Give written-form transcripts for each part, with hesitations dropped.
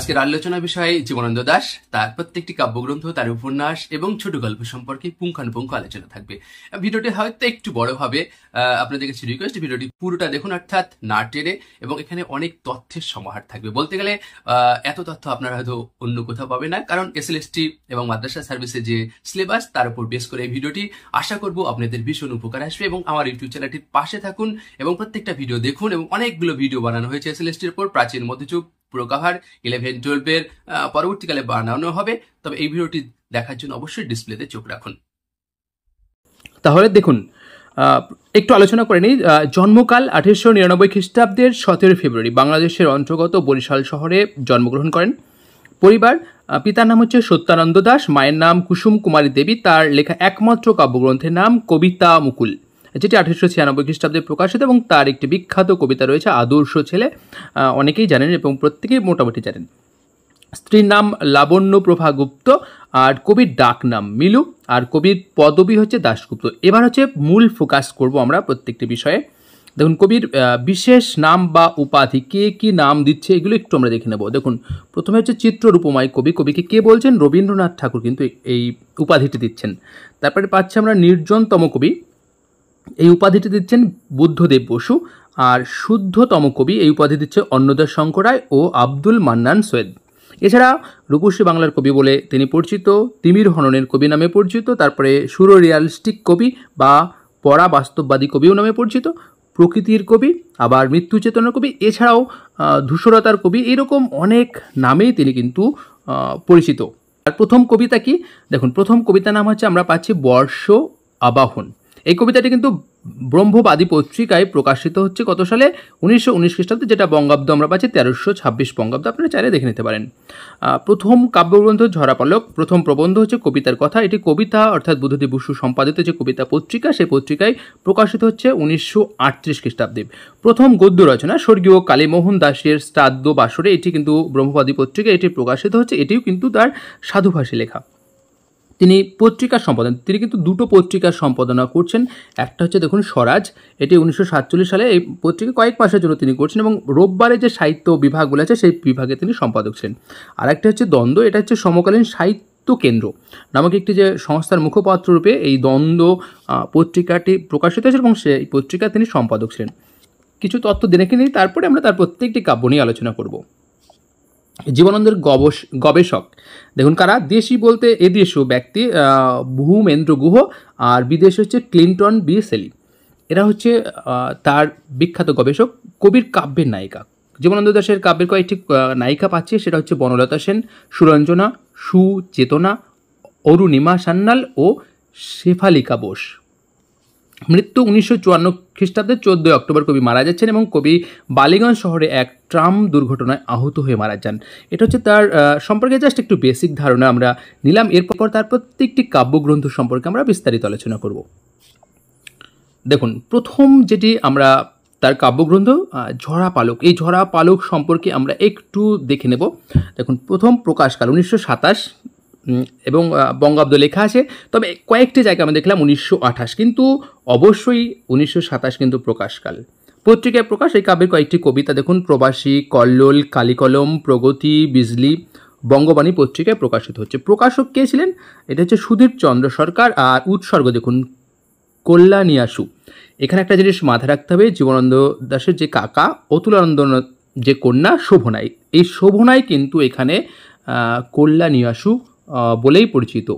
আজকের আলোচনা বিষয় জীবনানন্দ দাশ, তার প্রত্যেকটি কাব্যগ্রন্থ, তার উপন্যাস এবং ছোট গল্প সম্পর্কে পুঙ্খানুপুঙ্খ আলোচনা থাকবে। ভিডিওটি হয়তো একটু বড় হবে, আপনাদের কাছে রিকোয়েস্ট ভিডিওটি পুরোটা দেখুন, অর্থাৎ না টেনে, এবং এখানে অনেক তথ্যের সমাহার থাকবে। বলতে গেলে এত তথ্য আপনারা হয়তো অন্য কোথাও পাবে না, কারণ এসএলএসটি এবং মাদ্রাসা সার্ভিসের যে সিলেবাস তার উপর বেস করে এই ভিডিওটি আশা করব আপনাদের ভীষণ উপকার আসবে। এবং আমার ইউটিউব চ্যানেলটির পাশে থাকুন এবং প্রত্যেকটা ভিডিও দেখুন। এবং অনেকগুলো ভিডিও বানানো হয়েছে এসএলএসটির উপর, প্রাচীন, মধ্যযুগ, পুরো কাভার 11-12 পরবর্তীকালে বানানো হবে। তবে এই ভিডিওটি দেখার জন্য অবশ্যই ডিসপ্লেতে চোখ রাখুন। তাহলে দেখুন, একটু আলোচনা করে নিই। জন্মকাল 1899 খ্রিস্টাব্দের 17 ফেব্রুয়ারি বাংলাদেশের অন্তর্গত বরিশাল শহরে জন্মগ্রহণ করেন। পরিবার, পিতার নাম হচ্ছে সত্যানন্দ দাস, মায়ের নাম কুসুম কুমারী দেবী। তার লেখা একমাত্র কাব্যগ্রন্থের নাম কবিতা মুকুল, যেটি 1896 খ্রিস্টাব্দে প্রকাশিত, এবং তার একটি বিখ্যাত কবিতা রয়েছে আদর্শ ছেলে, অনেকেই জানেন এবং প্রত্যেকেই মোটামুটি জানেন। স্ত্রীর নাম লাবণ্য প্রভা গুপ্ত, আর কবির ডাক নাম মিলু, আর কবির পদবী হচ্ছে দাশগুপ্ত। এবার হচ্ছে মূল ফোকাস করব আমরা প্রত্যেকটি বিষয়ে। দেখুন, কবির বিশেষ নাম বা উপাধি, কে কি নাম দিচ্ছে এগুলো একটু আমরা দেখে নেব। দেখুন, প্রথমে হচ্ছে চিত্ররূপময় কবি। কবিকে কে বলছেন? রবীন্দ্রনাথ ঠাকুর কিন্তু এই উপাধিটি দিচ্ছেন। তারপরে পাচ্ছি আমরা নির্জনতম কবি, এই উপাধিটি দিচ্ছেন বুদ্ধদেব বসু। আর শুদ্ধতম কবি, এই উপাধি দিচ্ছে অন্নদা শঙ্কর রায় ও আব্দুল মান্নান সৈয়দ। এছাড়া রূপসী বাংলার কবি বলে তিনি পরিচিত, তিমির হননের কবি নামে পরিচিত, তারপরে সুররিয়ালিস্টিক কবি বা পরা বাস্তববাদী কবিও নামে পরিচিত, প্রকৃতির কবি, আবার মৃত্যু চেতনার কবি, এছাড়াও ধূসরতার কবি, এরকম অনেক নামেই তিনি কিন্তু পরিচিত। আর প্রথম কবিতা কি? দেখুন, প্রথম কবিতার নাম হচ্ছে আমরা পাচ্ছি বর্ষ আবাহন। এই কবিতাটি কিন্তু ব্রহ্মবাদী পত্রিকায় প্রকাশিত হচ্ছে কত সালে? 1919 খ্রিস্টাব্দে, যেটা বঙ্গাব্দ আমরা পাচ্ছি 1326 বঙ্গাব্দ। আপনারা চাইলে দেখে নিতে পারেন। প্রথম কাব্যগ্রন্থ ঝরাপালক। প্রথম প্রবন্ধ হচ্ছে কবিতার কথা। এটি কবিতা অর্থাৎ বুদ্ধদেব বসু সম্পাদিত যে কবিতা পত্রিকা, সেই পত্রিকায় প্রকাশিত হচ্ছে 1938 খ্রিস্টাব্দে। প্রথম গদ্য রচনা স্বর্গীয় কালীমোহন দাসের শ্রাদ্ধ বাসরে, এটি কিন্তু ব্রহ্মবাদী পত্রিকায় এটি প্রকাশিত হচ্ছে। এটিও কিন্তু তার সাধুভাষী লেখা। তিনি পত্রিকার সম্পাদন, তিনি কিন্তু দুটো পত্রিকার সম্পাদনা করছেন। একটা হচ্ছে দেখুন স্বরাজ, এটি 1947 সালে এই পত্রিকা কয়েক মাসের জন্য তিনি করছেন, এবং রোববারে যে সাহিত্য বিভাগগুলো আছে সেই বিভাগে তিনি সম্পাদক ছিলেন। আর একটা হচ্ছে দ্বন্দ্ব, এটা হচ্ছে সমকালীন সাহিত্য কেন্দ্র নামক একটি যে সংস্থার মুখপাত্র রূপে এই দ্বন্দ্ব পত্রিকাটি প্রকাশিত হয়েছে, এবং সেই পত্রিকা তিনি সম্পাদক ছিলেন। কিছু তথ্য দেখে নিই, তারপরে আমরা তার প্রত্যেকটি কাব্য নিয়ে আলোচনা করব। জীবনানন্দের গবেষক, দেখুন কারা? দেশি বলতে এদেশীয় ব্যক্তি ভূমেন্দ্র গুহ, আর বিদেশি হচ্ছে ক্লিন্টন বি সেলি। এরা হচ্ছে তার বিখ্যাত গবেষক। কবির কাব্যের নায়িকা, জীবনানন্দ দাশের কাব্যের কয়েকটি নায়িকা পাচ্ছি, সেটা হচ্ছে বনলতা সেন, সুরঞ্জনা, সুচেতনা, অরুণিমা সান্যাল ও শেফালিকা বোস। মৃত্যু 1954 খ্রিস্টাব্দে 14 অক্টোবর কবি মারা যাচ্ছেন, এবং কবি বালিগঞ্জ শহরে এক ট্রাম দুর্ঘটনায় আহত হয়ে মারা যান। এটা হচ্ছে তার সম্পর্কে জাস্ট একটু বেসিক ধারণা আমরা নিলাম। এরপর তার প্রত্যেকটি কাব্যগ্রন্থ সম্পর্কে আমরা বিস্তারিত আলোচনা করব। দেখুন, প্রথম যেটি আমরা তার কাব্যগ্রন্থ ঝরাপালক, এই ঝরাপালক সম্পর্কে আমরা একটু দেখে নেব। দেখুন, প্রথম প্রকাশকাল 1927 এবং বঙ্গাব্দ লেখা আছে, তবে কয়েকটি জায়গায় আমরা দেখলাম 1928, কিন্তু অবশ্যই 1927 কিন্তু প্রকাশকাল। পত্রিকায় প্রকাশ এই কাব্যের কয়েকটি কবিতা দেখুন, প্রবাসী, কল্লোল, কালিকলম, প্রগতি, বিজলি, বঙ্গবাণী পত্রিকায় প্রকাশিত হচ্ছে। প্রকাশক কে ছিলেন? এটা হচ্ছে সুধীর চন্দ্র সরকার। আর উৎসর্গ দেখুন কল্যাণিয়াসু। এখানে একটা জিনিস মাথায় রাখতে হবে, জীবনানন্দ দাশের যে কাকা অতুলানন্দ যে কন্যা শোভনাই, এই শোভনাই কিন্তু এখানে কল্যাণিয়াসু বলেই পরিচিত।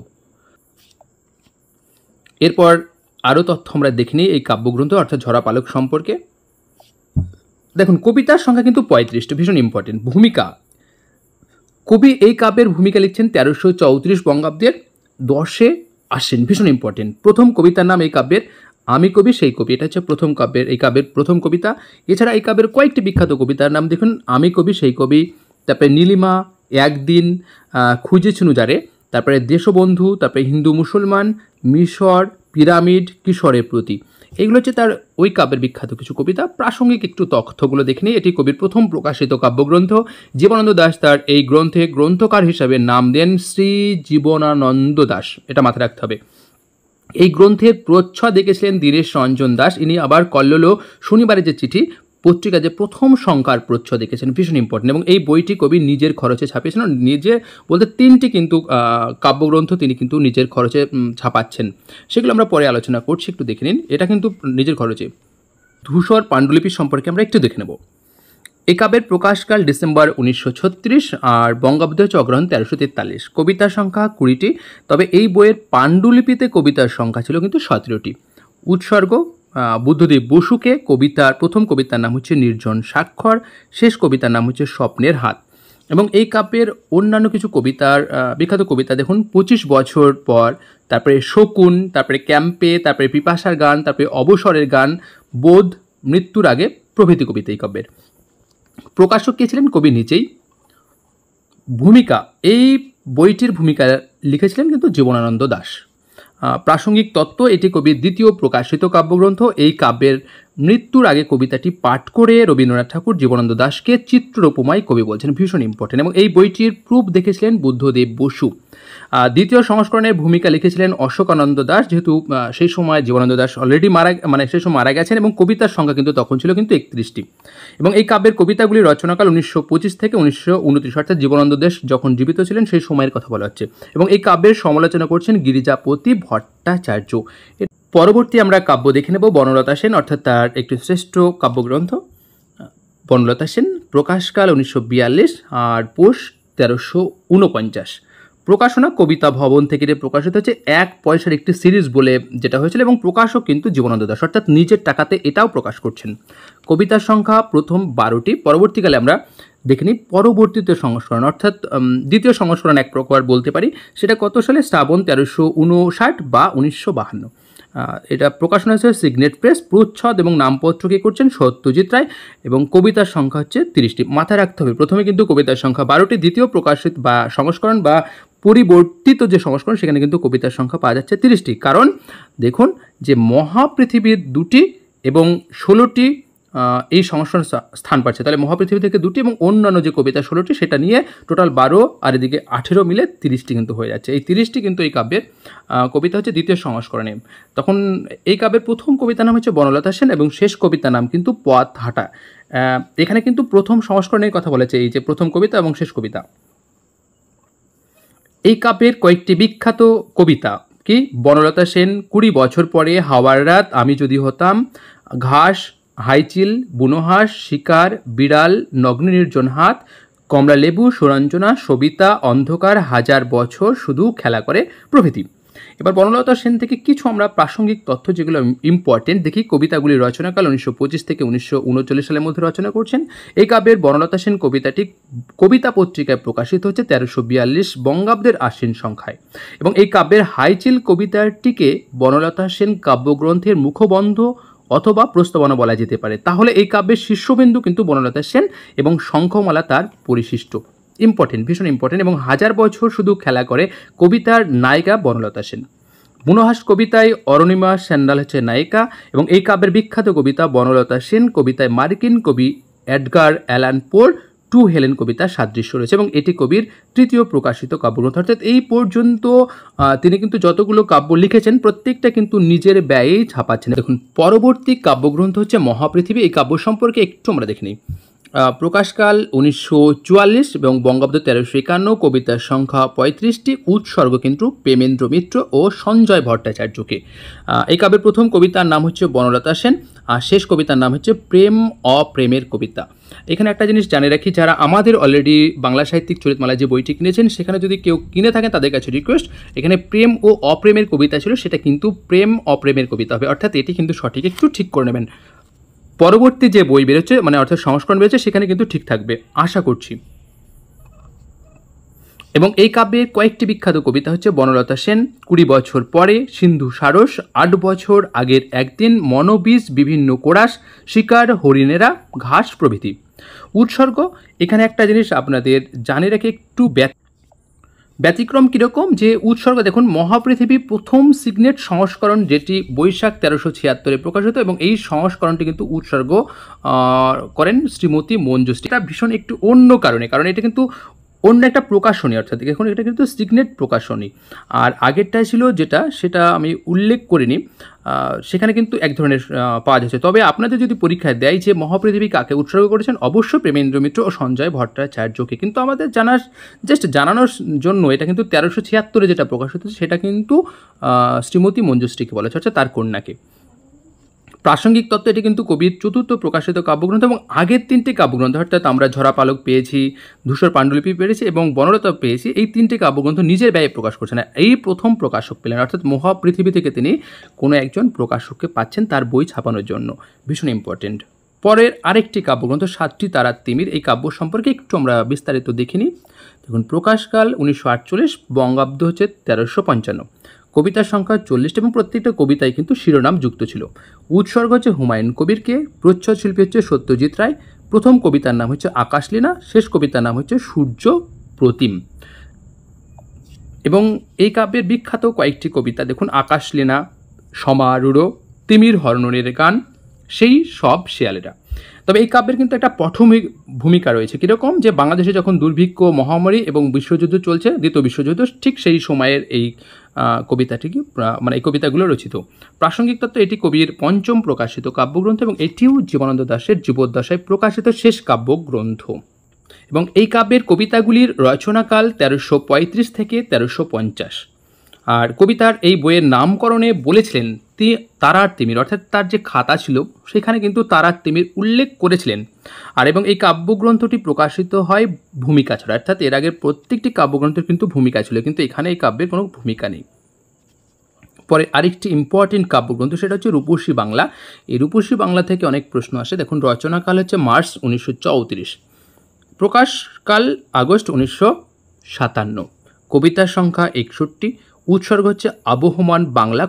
এরপর আরও তথ্য আমরা দেখে নিই এই কাব্যগ্রন্থ অর্থাৎ ঝরাপালক সম্পর্কে। দেখুন, কবিতার সংখ্যা কিন্তু 35টি, ভীষণ ইম্পর্টেন্ট। ভূমিকা, কবি এই কাব্যের ভূমিকা লিখছেন 1334 বঙ্গাব্দের 10 আশ্বিন, ভীষণ ইম্পর্টেন্ট। প্রথম কবিতার নাম এই কাব্যের আমি কবি সেই কবি, এটা হচ্ছে প্রথম কাব্যের এই কাব্যের প্রথম কবিতা। এছাড়া এই কাব্যের কয়েকটি বিখ্যাত কবিতার নাম দেখুন, আমি কবি সেই কবি, তারপরে নীলিমা, একদিন, খুঁজেছিনু যারে, তারপরে দেশবন্ধু, তারপরে হিন্দু মুসলমান, মিশর, পিরামিড, কিশোরের প্রতি। এইগুলো হচ্ছে তার ওই কাব্যের বিখ্যাত কিছু কবিতা। প্রাসঙ্গিক একটু তথ্যগুলো দেখে নিই। এটি কবির প্রথম প্রকাশিত কাব্যগ্রন্থ। জীবনানন্দ দাশ তার এই গ্রন্থে গ্রন্থকার হিসাবে নাম দেন শ্রী জীবনানন্দ দাশ, এটা মাথায় রাখতে হবে। এই গ্রন্থের প্রচ্ছদ দেখেছিলেন দীনেশ রঞ্জন দাস। ইনি আবার কল্লোল শনিবারের যে চিঠি পত্রিকা যে প্রথম সংখ্যার প্রচ্ছদ দেখেছেন, ভীষণ ইম্পর্টেন্ট। এবং এই বইটি কবি নিজের খরচে ছাপিয়েছেন, নিজের বলতে 3টি কিন্তু কাব্যগ্রন্থ তিনি কিন্তু নিজের খরচে ছাপাচ্ছেন, সেগুলো আমরা পরে আলোচনা করছি, একটু দেখে নিন। এটা কিন্তু নিজের খরচে। ধূসর পাণ্ডুলিপি সম্পর্কে আমরা একটু দেখে নেব। এই কাব্যের প্রকাশকাল ডিসেম্বর 1936 আর বঙ্গাব্দ হচ্ছে অগ্রহায়ণ 1343। কবিতার সংখ্যা 20টি, তবে এই বইয়ের পাণ্ডুলিপিতে কবিতার সংখ্যা ছিল কিন্তু 17টি। উৎসর্গ বুদ্ধদেব বসুকে। প্রথম কবিতার নাম হচ্ছে নির্জন স্বাক্ষর, শেষ কবিতার নাম হচ্ছে স্বপ্নের হাত। এবং এই কাব্যের অন্যান্য কিছু কবিতার বিখ্যাত কবিতা দেখুন, 25 বছর পর, তারপরে শকুন, তারপরে ক্যাম্পে, তারপরে পিপাসার গান, তারপরে অবসরের গান, বোধ, মৃত্যুর আগে প্রভৃতি কবিতা এই কাব্যের। প্রকাশক কে ছিলেন? কবি নিজেই। ভূমিকা, এই বইটির ভূমিকা লিখেছিলেন কিন্তু জীবনানন্দ দাশ। প্রাসঙ্গিক তত্ত্ব, এটি কবির দ্বিতীয় প্রকাশিত কাব্যগ্রন্থ। এই কাব্যের মৃত্যুর আগে কবিতাটি পাঠ করে রবীন্দ্রনাথ ঠাকুর জীবনানন্দ দাশকে চিত্রোপমায় কবি বলছেন, ভীষণ ইম্পর্টেন্ট। এবং এই বইটির প্রুফ দেখেছিলেন বুদ্ধদেব বসু। দ্বিতীয় সংস্করণের ভূমিকা লিখেছিলেন অশোকানন্দ দাশ, যেহেতু সেই সময় জীবনানন্দ দাশ অলরেডি সেই সময় মারা গেছেন, এবং কবিতার সংখ্যা কিন্তু তখন ছিল কিন্তু 31টি। এবং এই কাব্যের কবিতাগুলি রচনাকাল 1925 থেকে 1929, অর্থাৎ জীবনানন্দ দাশ যখন জীবিত ছিলেন সেই সময়ের কথা বলা হচ্ছে। এবং এই কাব্যের সমালোচনা করছেন গিরিজাপতি ভট্টাচার্য। পরবর্তী আমরা কাব্য দেখে নেব বনলতা সেন, অর্থাৎ তার একটি শ্রেষ্ঠ কাব্যগ্রন্থ বনলতা সেন। প্রকাশকাল 1942 আর পৌষ 1349। প্রকাশনা কবিতা ভবন থেকে প্রকাশিত হচ্ছে। 1 পয়সার একটি সিরিজ বলে যেটা হয়েছিল, এবং প্রকাশক কিন্তু জীবনানন্দ দাশ, অর্থাৎ নিজের টাকাতে এটাও প্রকাশ করছেন। কবিতার সংখ্যা প্রথম 12টি। পরবর্তীকালে আমরা দেখে নিই পরবর্তীতে সংস্করণ, অর্থাৎ দ্বিতীয় সংস্করণ এক প্রকার বলতে পারি। সেটা কত সালে? শ্রাবণ 1359 বা 1952। এটা প্রকাশনা হচ্ছে সিগনেট প্রেস। প্রচ্ছদ এবং নামপত্র কে করছেন সত্যজিৎ রায়, এবং কবিতার সংখ্যা হচ্ছে 30টি। মাথায় রাখতে হবে, প্রথমে কিন্তু কবিতার সংখ্যা 12টি, দ্বিতীয় প্রকাশিত বা সংস্করণ বা পরিবর্তিত যে সংস্করণ সেখানে কিন্তু কবিতার সংখ্যা পাওয়া যাচ্ছে 30টি। কারণ দেখুন যে মহাপৃথিবীর 2টি এবং 16টি এই সংস্করণ স্থান পাচ্ছে, তাহলে মহাপৃথিবী থেকে 2টি এবং অন্যান্য যে কবিতা 16টি সেটা নিয়ে টোটাল 12 আর এদিকে 18 মিলে 30টি কিন্তু হয়ে যাচ্ছে। এই 30টি কিন্তু এই কাব্যের কবিতা হচ্ছে দ্বিতীয় সংস্করণে। তখন এই কাব্যের প্রথম কবিতার নাম হচ্ছে বনলতা সেন এবং শেষ কবিতার নাম কিন্তু পথ হাঁটা। এখানে কিন্তু প্রথম সংস্করণের কথা বলেছে, এই যে প্রথম কবিতা এবং শেষ কবিতা। এই কাব্যের কয়েকটি বিখ্যাত কবিতা কি? বনলতা সেন 20 বছর পরে, হাওয়ার রাত, আমি যদি হতাম, ঘাস, হাইচিল, বুনোহাস, শিকার, বিড়াল, নগ্ন নির্জন হাত, কমলা লেবু, সুরঞ্জনা, সবিতা, অন্ধকার, হাজার বছর, শুধু খেলা করে প্রভৃতি। এবার বনলতা সেন থেকে কিছু আমরা প্রাসঙ্গিক তথ্য যেগুলো ইম্পর্টেন্ট দেখি। কবিতাগুলি রচনাকাল 1925 থেকে 1939 সালের মধ্যে রচনা করছেন। এই কাব্যের বনলতা সেন কবিতাটি কবিতা পত্রিকায় প্রকাশিত হচ্ছে 1342 বঙ্গাব্দের আশ্বিন সংখ্যায়, এবং এই কাব্যের হাইচিল কবিতাটিকে বনলতা সেন কাব্যগ্রন্থের মুখবন্ধ অথবা প্রস্তাবনা বলা যেতে পারে। তাহলে এই কাব্যের শীর্ষবিন্দু কিন্তু বনলতা সেন এবং শঙ্খমালা তার পরিশিষ্ট। ইম্পর্টেন্ট, ভীষণ ইম্পর্টেন্ট। এবং হাজার বছর শুধু খেলা করে কবিতার নায়িকা বনলতা সেন। বুনোহাস কবিতায় অরুণিমা স্যান্ডাল হচ্ছে নায়িকা, এবং এই কাব্যের বিখ্যাত কবিতা বনলতা সেন কবিতায় মার্কিন কবি এডগার অ্যালান পোর টু হেলেন কবিতার সাদৃশ্য রয়েছে, এবং এটি কবির তৃতীয় প্রকাশিত কাব্যগ্রন্থ। অর্থাৎ এই পর্যন্ত তিনি কিন্তু যতগুলো কাব্য লিখেছেন প্রত্যেকটা কিন্তু নিজের ব্যয়েই ছাপাচ্ছেন। দেখুন পরবর্তী কাব্যগ্রন্থ হচ্ছে মহাপৃথিবী। এই কাব্য সম্পর্কে একটু আমরা দেখে নিই। প্রকাশকাল 1944 এবং বঙ্গাব্দ 1351, কবিতার সংখ্যা 35টি। উৎসর্গ কিন্তু প্রেমেন্দ্র মিত্র ও সঞ্জয় ভট্টাচার্যকে। এই কাব্যের প্রথম কবিতার নাম হচ্ছে বনলতা সেন, আর শেষ কবিতার নাম হচ্ছে প্রেম অপ্রেমের কবিতা। এখানে একটা জিনিস জানে রাখি, যারা আমাদের অলরেডি বাংলা সাহিত্যিক চরিতমালা যে বইটি কিনেছেন সেখানে যদি কেউ কিনে থাকেন তাদের কাছে রিকোয়েস্ট, এখানে প্রেম ও অপ্রেমের কবিতা ছিল, সেটা কিন্তু প্রেম অপ্রেমের কবিতা হবে, অর্থাৎ এটি কিন্তু সঠিক, একটু ঠিক করে নেবেন। পরবর্তী যে বই বেরোচ্ছে মানে অর্থাৎ সংস্করণ বেরোচ্ছে সেখানে কিন্তু ঠিক থাকবে আশা করছি। এবং এই কাব্যের কয়েকটি বিখ্যাত কবিতা হচ্ছে বনলতা সেন 20 বছর পরে, সিন্ধু সারস, 8 বছর আগের একদিন, মনোবীজ, বিভিন্ন কোরাস, শিকার, হরিণেরা, ঘাস প্রভৃতি। উৎসর্গ, এখানে একটা জিনিস আপনাদের জানে রেখে একটু ব্যতিক্রম কীরকম, যে উৎসর্গ দেখুন মহাপৃথিবী প্রথম সিগনেট সংস্করণ, যেটি বৈশাখ 1376 প্রকাশিত, এবং এই সংস্করণটি কিন্তু উৎসর্গ করেন শ্রীমতী মঞ্জুশ্রী। এটা ভীষণ একটু অন্য কারণে, কারণ এটা কিন্তু অন্য একটা প্রকাশনী, অর্থাৎ এখন এটা কিন্তু সিগনেট প্রকাশনী। আর আগেরটাই ছিল যেটা, সেটা আমি উল্লেখ করিনি, সেখানে কিন্তু এক ধরনের পাওয়া যাচ্ছে। তবে আপনাদের যদি পরীক্ষায় দেয় যে মহাপৃথিবী কাকে উৎসর্গ করেছেন, অবশ্যই প্রেমেন্দ্র মিত্র ও সঞ্জয় ভট্টাচার্যকে। কিন্তু আমাদের জানানোর জন্য এটা কিন্তু 1376 যেটা প্রকাশিত সেটা কিন্তু শ্রীমতী মঞ্জুশ্রীকে বলা হচ্ছে, তার কন্যাকে। প্রাসঙ্গিক তত্ত্ব, এটি কিন্তু কবির চতুর্থ প্রকাশিত কাব্যগ্রন্থ এবং আগের 3টে কাব্যগ্রন্থ, অর্থাৎ আমরা ঝরা পালক পেয়েছি, ধূসর পাণ্ডুলিপি পেয়েছি এবং বনলতা পেয়েছি, এই 3টে কাব্যগ্রন্থ নিজের ব্যয়ে প্রকাশ করছেন না, এই প্রথম প্রকাশক পেলেন। অর্থাৎ মহাপৃথিবী থেকে তিনি কোনো একজন প্রকাশককে পাচ্ছেন তার বই ছাপানোর জন্য, ভীষণ ইম্পর্টেন্ট। পরের আরেকটি কাব্যগ্রন্থ 7টি তারার তিমির, এই কাব্য সম্পর্কে একটু আমরা বিস্তারিত দেখিনি। দেখুন, প্রকাশকাল 1948, বঙ্গাব্দ হচ্ছে 1355, কবিতার সংখ্যা 40টি এবং প্রত্যেকটা কবিতায় কিন্তু শিরোনাম যুক্ত ছিল। উৎসর্গ হচ্ছে হুমায়ুন কবিরকে, প্রচ্ছদ শিল্পী হচ্ছে সত্যজিৎ রায়, প্রথম কবিতার নাম হচ্ছে আকাশলীলা, শেষ কবিতার নাম হচ্ছে সূর্য প্রতিম। এবং এই কাব্যের বিখ্যাত কয়েকটি কবিতা দেখুন, আকাশলীলা, সমারূঢ়, তিমির হরণের গান, সেই সব শেয়ালেরা। তবে এই কাব্যের কিন্তু একটা পটভূমিক ভূমিকা রয়েছে, কীরকম, যে বাংলাদেশে যখন দুর্ভিক্ষ, মহামারী এবং বিশ্বযুদ্ধ চলছে, দ্বিতীয় বিশ্বযুদ্ধ, ঠিক সেই সময়ের এই কবিতাটিকে, মানে এই কবিতাগুলো রচিত। প্রাসঙ্গিক তত্ত্ব, এটি কবির পঞ্চম প্রকাশিত কাব্যগ্রন্থ এবং এটিও জীবনানন্দ দাশের জীবদ্দশায় প্রকাশিত শেষ কাব্যগ্রন্থ। এবং এই কাব্যের কবিতাগুলির রচনাকাল 1335 থেকে 1350। আর কবিতার এই বইয়ের নামকরণে বলেছিলেন তারার তিমির, অর্থাৎ তার যে খাতা ছিল সেখানে কিন্তু তারার তিমির উল্লেখ করেছিলেন। আর এবং এই কাব্যগ্রন্থটি প্রকাশিত হয় ভূমিকা ছাড়া, অর্থাৎ এর আগের প্রত্যেকটি কাব্যগ্রন্থের কিন্তু ভূমিকা ছিল, কিন্তু এখানে এই কাব্যের কোনো ভূমিকা নেই। পরে আরেকটি ইম্পর্টেন্ট কাব্যগ্রন্থ, সেটা হচ্ছে রূপসী বাংলা। এই রূপসী বাংলা থেকে অনেক প্রশ্ন আসে। দেখুন, রচনাকাল হচ্ছে মার্চ 1934, প্রকাশকাল আগস্ট 1957, কবিতার সংখ্যা 61, উৎসর্গ হচ্ছে আবহমান বাংলা,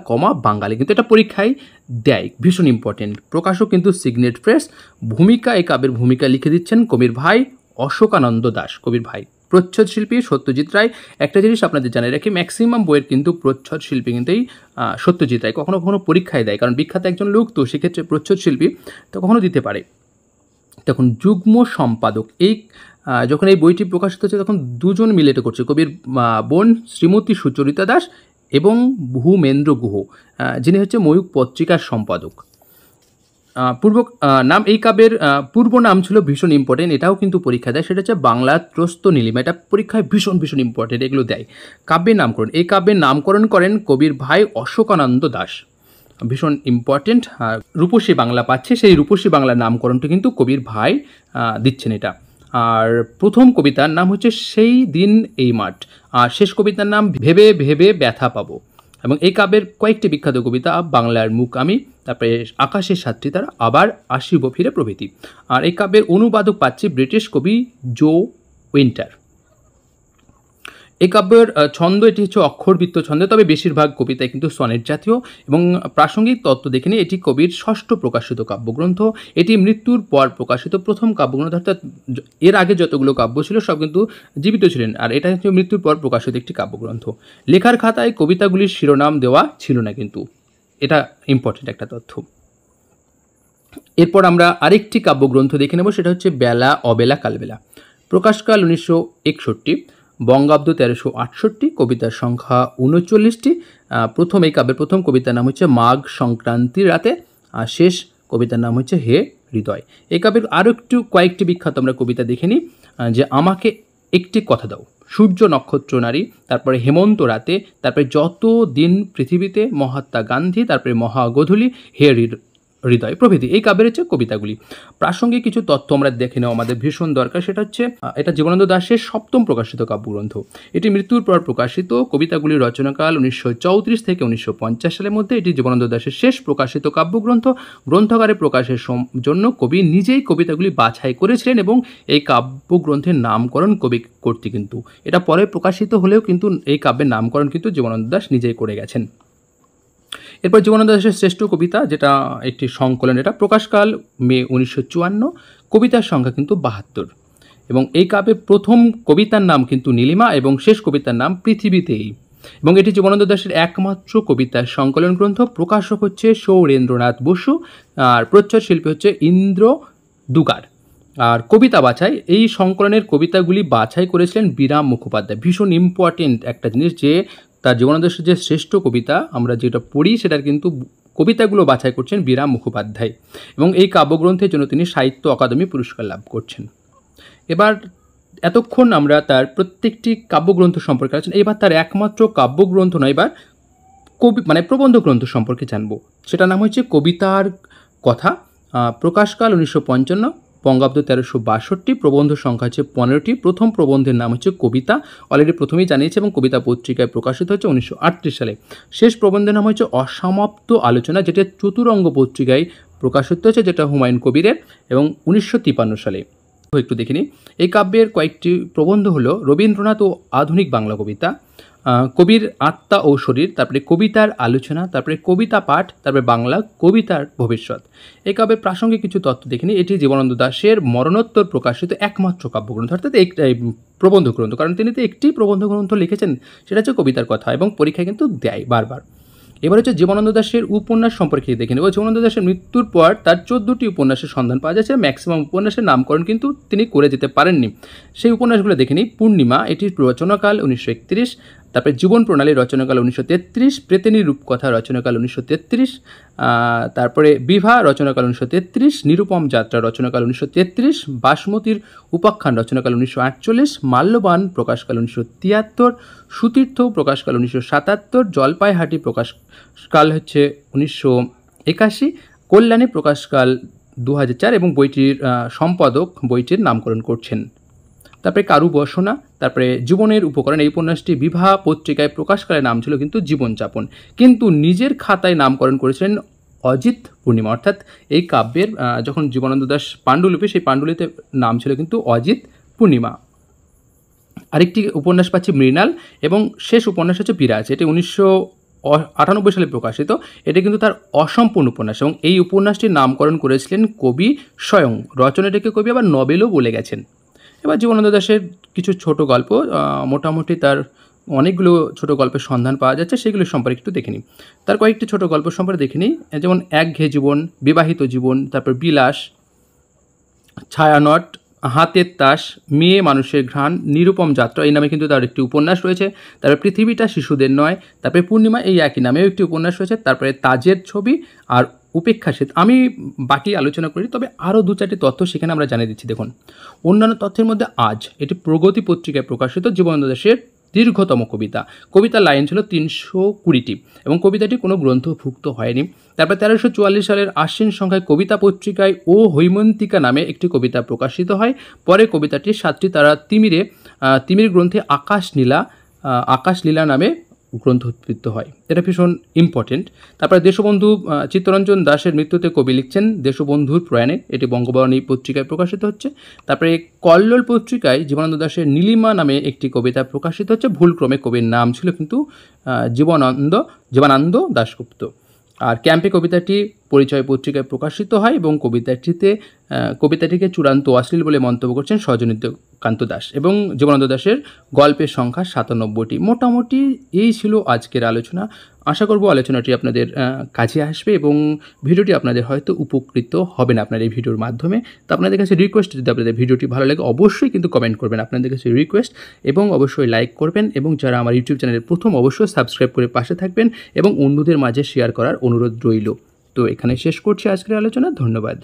বাঙালি। কিন্তু এটা পরীক্ষায় দেয়, ভীষণ ইম্পর্টেন্ট। প্রকাশক কিন্তু সিগনেট প্রেস। ভূমিকা, এই কাব্যের ভূমিকা লিখে দিচ্ছেন কবির ভাই অশোকানন্দ দাশ, কবির ভাই। প্রচ্ছদ শিল্পী সত্যজিৎ রায়। একটা জিনিস আপনাদের জানিয়ে রাখি, ম্যাক্সিমাম বইয়ের কিন্তু প্রচ্ছদ শিল্পী কিন্তু এই সত্যজিৎ রায়। কখনো কখনো পরীক্ষায় দেয়, কারণ বিখ্যাত একজন লোক, তো সেক্ষেত্রে প্রচ্ছদ শিল্পী তো কখনো দিতে পারে। তখন যুগ্ম সম্পাদক, এই যখন এই বইটি প্রকাশিত হচ্ছে তখন দুজন মিলে এটা করছে, কবির বোন শ্রীমতী সুচরিতা দাস এবং ভূমেন্দ্র গুহ, যিনি হচ্ছে ময়ূক পত্রিকার সম্পাদক। নাম, এই কাব্যের পূর্ব নাম ছিল ভীষণ ইম্পর্টেন্ট, এটাও কিন্তু পরীক্ষা দেয়, সেটা হচ্ছে বাংলা ত্রস্ত নীলিমা। এটা পরীক্ষায় ভীষণ ভীষণ ইম্পর্টেন্ট, এগুলো দেয়। কাব্যের নামকরণ, এই কাব্যের নামকরণ করেন কবির ভাই অশোকানন্দ দাস, ভীষণ ইম্পর্টেন্ট। রূপসী বাংলা পাচ্ছে, সেই রূপসী বাংলার নামকরণটা কিন্তু কবির ভাই দিচ্ছেন এটা। আর প্রথম কবিতার নাম হচ্ছে সেই দিন এই মাঠ, আর শেষ কবিতার নাম ভেবে ভেবে ব্যথা পাবো। এবং এই কাব্যের কয়েকটি বিখ্যাত কবিতা, বাংলার মুখ আমি, তারপরে আকাশের 7টি তারা, আবার আসিব ফিরে প্রভৃতি। আর এই কাব্যের অনুবাদক পাচ্ছি ব্রিটিশ কবি জো উইন্টার। এই কাব্যের ছন্দ, এটি হচ্ছে অক্ষরবৃত্ত ছন্দ, তবে বেশিরভাগ কবিতায় কিন্তু সনেট জাতীয়। এবং প্রাসঙ্গিক তত্ত্ব দেখে নিই, এটি কবির 6ষ্ঠ প্রকাশিত কাব্যগ্রন্থ। এটি মৃত্যুর পর প্রকাশিত প্রথম কাব্যগ্রন্থ, অর্থাৎ এর আগে যতগুলো কাব্য ছিল সব কিন্তু জীবিত ছিলেন, আর এটা হচ্ছে মৃত্যুর পর প্রকাশিত একটি কাব্যগ্রন্থ। লেখার খাতায় কবিতাগুলির শিরোনাম দেওয়া ছিল না, কিন্তু এটা ইম্পর্টেন্ট একটা তথ্য। এরপর আমরা আরেকটি কাব্যগ্রন্থ দেখে নেব, সেটা হচ্ছে বেলা অবেলা কালবেলা। প্রকাশকাল 1961, বঙ্গাব্দ 1368, কবিতার সংখ্যা 39টি। এই কাব্যের প্রথম কবিতার নাম হচ্ছে মাঘ সংক্রান্তির রাতে, আর শেষ কবিতার নাম হচ্ছে হে হৃদয়। এই কাব্যের আরও কয়েকটি বিখ্যাত আমরা কবিতা দেখে নিই, যে আমাকে একটি কথা দাও, সূর্য নক্ষত্র নারী, তারপরে হেমন্ত রাতে, তারপরে যত দিন পৃথিবীতে, মহাত্মা গান্ধী, তারপরে মহাগোধূলি, হে হৃদয় প্রভৃতি। এই কাব্যের হচ্ছে কবিতাগুলি। প্রাসঙ্গিক কিছু তথ্য আমরা দেখে নেওয়া আমাদের ভীষণ দরকার, সেটা হচ্ছে এটা জীবনানন্দ দাশের 7ম প্রকাশিত কাব্যগ্রন্থ। এটি মৃত্যুর পর প্রকাশিত। কবিতাগুলির রচনাকাল 1934 থেকে 1950 সালের মধ্যে। এটি জীবনানন্দ দাশের শেষ প্রকাশিত কাব্যগ্রন্থ। গ্রন্থাগারে প্রকাশের জন্য কবি নিজেই কবিতাগুলি বাছাই করেছিলেন এবং এই কাব্যগ্রন্থের নামকরণ কবি কর্তৃক, কিন্তু এটা পরে প্রকাশিত হলেও কিন্তু এই কাব্যের নামকরণ কিন্তু জীবনানন্দ দাশ নিজেই করে গেছেন। এরপর জীবনানন্দ দাশের শ্রেষ্ঠ কবিতা, যেটা একটি সংকলন, এটা প্রকাশকাল মে 1954, কবিতার সংখ্যা কিন্তু 72। এবং এই কাব্যের প্রথম কবিতার নাম কিন্তু নীলিমা এবং শেষ কবিতার নাম পৃথিবীতেই। এবং এটি জীবনানন্দ দাশের একমাত্র কবিতার সংকলন গ্রন্থ। প্রকাশক হচ্ছে সৌরেন্দ্রনাথ বসু, আর প্রচ্ছদ শিল্পী হচ্ছে ইন্দ্র দুগার। আর কবিতা বাছাই, এই সংকলনের কবিতাগুলি বাছাই করেছিলেন বিরাম মুখোপাধ্যায়। ভীষণ ইম্পর্টেন্ট একটা জিনিস যে তার জীবনাদর্শের যে শ্রেষ্ঠ কবিতা আমরা যেটা পড়ি সেটার কিন্তু কবিতাগুলো বাছাই করছেন বিরাম মুখোপাধ্যায়, এবং এই কাব্যগ্রন্থের জন্য তিনি সাহিত্য অকাদেমি পুরস্কার লাভ করছেন। এবার এতক্ষণ আমরা তার প্রত্যেকটি কাব্যগ্রন্থ সম্পর্কে আলোচনা, এবার তার একমাত্র কাব্যগ্রন্থ নয়, এবার প্রবন্ধ গ্রন্থ সম্পর্কে জানবো। সেটার নাম হচ্ছে কবিতার কথা। প্রকাশকাল 1955, বঙ্গাব্দ 1362, প্রবন্ধ সংখ্যা হচ্ছে 15টি। প্রথম প্রবন্ধের নাম হচ্ছে কবিতা, অলরেডি প্রথমেই জানিয়েছে, এবং কবিতা পত্রিকায় প্রকাশিত হচ্ছে 1938 সালে। শেষ প্রবন্ধের নাম হচ্ছে অসমাপ্ত আলোচনা, যেটা চতুরঙ্গ পত্রিকায় প্রকাশিত হচ্ছে, যেটা হুমায়ুন কবিরের, এবং 1953 সালে। একটু দেখিনি। এই কাব্যের কয়েকটি প্রবন্ধ হলো রবীন্দ্রনাথ ও আধুনিক বাংলা কবিতা, কবির আত্মা ও শরীর, তারপরে কবিতার আলোচনা, তারপরে কবিতা পাঠ, তারপরে বাংলা কবিতার ভবিষ্যৎ। এই কাব্যের প্রাসঙ্গিক কিছু তথ্য দেখিনি। এটি জীবনানন্দ দাশের মরণোত্তর প্রকাশিত একমাত্র কাব্যগ্রন্থ, অর্থাৎ প্রবন্ধ গ্রন্থ, কারণ তিনি তো একটি প্রবন্ধ গ্রন্থ লিখেছেন, সেটা হচ্ছে কবিতার কথা, এবং পরীক্ষায় কিন্তু দেয় বারবার। এবার হচ্ছে জীবনানন্দ দাশের উপন্যাস সম্পর্কে দেখে নেব। জীবনানন্দ দাশের মৃত্যুর পর তার 14টি উপন্যাসের সন্ধান পাওয়া যাচ্ছে। ম্যাক্সিমাম উপন্যাসের নামকরণ কিন্তু তিনি করে যেতে পারেননি। সেই উপন্যাসগুলো দেখে নিই। পূর্ণিমা, এটির রচনাকাল 1931, তারপরে জীবন প্রণালী রচনাকাল 1933, প্রেতেনী রূপকথা রচনাকাল 1933, তারপরে বিভা রচনাকাল 1933, নিরুপম যাত্রা রচনাকাল 1933, বাসমতির উপাখ্যান রচনাকাল 1948, মাল্যবান প্রকাশকাল 1973, সুতীর্থ প্রকাশকাল 1977, জলপাইহাটি প্রকাশকাল হচ্ছে 1981, কল্যাণী প্রকাশকাল 2004, এবং বইটির সম্পাদক বইটির নামকরণ করছেন। তারপরে কারু বসনা, তারপরে জীবনের উপকরণ, এই উপন্যাসটি বিভা পত্রিকায় প্রকাশকালের নাম ছিল কিন্তু জীবনযাপন, কিন্তু নিজের খাতায় নামকরণ করেছিলেন অজিত পূর্ণিমা। অর্থাৎ এই কাব্যের যখন জীবনানন্দ দাশ পাণ্ডুলিপি, সেই পাণ্ডুলিপিতে নাম ছিল কিন্তু অজিত পূর্ণিমা। আরেকটি উপন্যাস পাচ্ছি মৃণাল, এবং শেষ উপন্যাস হচ্ছে বিরাজ, এটি 1998 সালে প্রকাশিত। এটি কিন্তু তার অসম্পূর্ণ উপন্যাস, এবং এই উপন্যাসটির নামকরণ করেছিলেন কবি স্বয়ং। রচনাটিকে কবি আবার নবেলও বলে গেছেন। এবার জীবনানন্দ দাশের কিছু ছোট গল্প, মোটামুটি তার অনেকগুলো ছোট গল্পের সন্ধান পাওয়া যাচ্ছে, সেগুলো সম্পর্কে একটু দেখে নিই। তার কয়েকটি ছোট গল্প সম্পর্কে দেখে নিই, যেমন একঘেয়ে জীবন, বিবাহিত জীবন, তারপর বিলাস, ছায়ানট, হাতের তাস, মেয়ে মানুষের ঘ্রাণ, নিরুপম যাত্রা, এই নামে কিন্তু তার একটি উপন্যাস রয়েছে। তারপরে পৃথিবীটা শিশুদের নয়, তারপরে পূর্ণিমা, এই একই নামেও একটি উপন্যাস রয়েছে। তারপরে তাজের ছবি আর উপেক্ষা শীত। আমি বাকি আলোচনা করি, তবে আরও 2-4টি তথ্য সেখানে আমরা জানিয়ে দিচ্ছি। দেখুন, অন্যান্য তথ্যের মধ্যে আজ, এটি প্রগতি পত্রিকায় প্রকাশিত জীবনানন্দ দাশের দীর্ঘতম কবিতা। কবিতার লাইন ছিল 320টি, এবং কবিতাটি কোনো গ্রন্থভুক্ত হয়নি। তারপর 1344 সালের আশ্বিন সংখ্যায় কবিতা পত্রিকায় ও হৈমন্তিকা নামে একটি কবিতা প্রকাশিত হয়। পরে কবিতাটি 7টি তারা তিমির গ্রন্থে আকাশলীলা নামে গ্রন্থ উদ্বৃত্ত হয়। এটা ভীষণ ইম্পর্টেন্ট। তারপরে দেশবন্ধু চিত্তরঞ্জন দাশের মৃত্যুতে কবি লিখছেন দেশবন্ধুর প্রয়াণে, এটি বঙ্গবাণী পত্রিকায় প্রকাশিত হচ্ছে। তারপরে কল্লোল পত্রিকায় জীবনানন্দ দাশের নীলিমা নামে একটি কবিতা প্রকাশিত হচ্ছে। ভুলক্রমে কবির নাম ছিল কিন্তু জীবনানন্দ দাশগুপ্ত। আর ক্যাম্পে কবিতাটি পরিচয় পত্রিকায় প্রকাশিত হয়, এবং কবিতাটিকে চূড়ান্ত অশ্লীল বলে মন্তব্য করছেন সজনীকান্ত দাশ, এবং জীবনানন্দ দাশের গল্পের সংখ্যা 97টি। মোটামুটি এই ছিল আজকের আলোচনা। আশা করব আলোচনাটি আপনাদের কাজে আসবে, এবং ভিডিওটি আপনাদের হয়তো উপকৃত হবেন আপনার এই ভিডিওর মাধ্যমে। তো আপনাদের কাছে রিকোয়েস্ট, যদি আপনাদের ভিডিওটি ভালো লাগে অবশ্যই কিন্তু কমেন্ট করবেন, আপনাদের কাছে রিকোয়েস্ট, এবং অবশ্যই লাইক করবেন, এবং যারা আমার ইউটিউব চ্যানেলের প্রথম, অবশ্যই সাবস্ক্রাইব করে পাশে থাকবেন, এবং অন্যদের মাঝে শেয়ার করার অনুরোধ রইল। তো এখানে শেষ করছি আজকের আলোচনা। ধন্যবাদ।